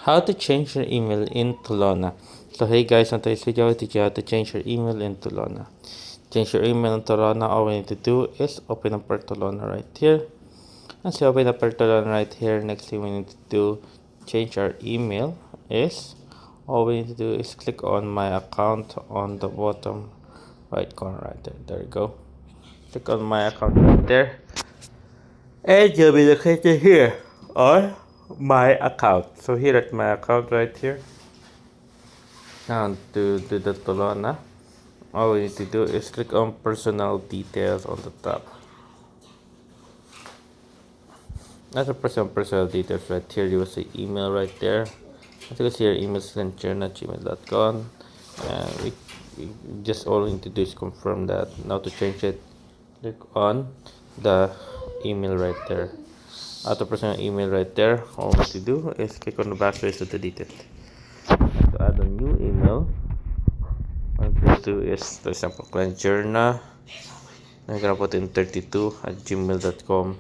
How to change your email in Toluna. So hey guys, on today's video I'll teach you how to change your email in Toluna. Change your email in Toluna, all we need to do is open up our Toluna right here. Once you open up our Toluna right here, next thing we need to do, change our email is, all we need to do is click on my account on the bottom right corner right there. There you go. Click on my account right there. And you'll be located here on my account. So here at my account right here, and to do the Toluna, all we need to do is click on personal details on the top. After personal details right here, you will see email right there. As you can see, your email is gmail.com, and we just all we need to do is confirm that. Now to change it, click on the email right there. After personal email right there, all we need to do is click on the backspace to delete it. To add a new email, what I'm going to do is, for example, client journal. I'm gonna put in 32@gmail.com,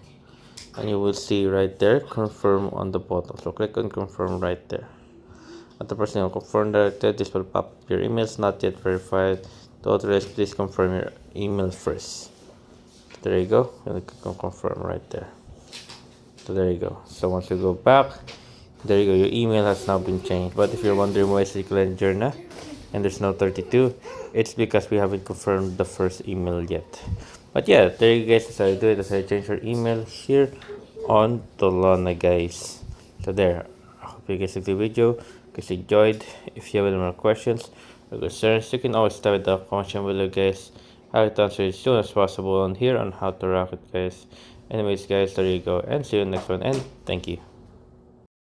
and you will see right there confirm on the bottom. So click on confirm right there. At the person will confirm that this will pop up. Your email is not yet verified. To authorize, please confirm your email first. There you go. You click on confirm right there. So there you go. So once you go back, there you go. Your email has now been changed. But if you're wondering why it's client journal and there's no 32, it's because we haven't confirmed the first email yet. But yeah, there you guys. That's how you do it. That's how you change your email here on Toluna, guys. So there. I hope you guys liked the video. Guys enjoyed. If you have any more questions or concerns, you can always type in the comment below, guys. I'll answer as soon as possible on here on how to rock it, guys. Anyways, guys, there you go, and see you in the next one, and thank you.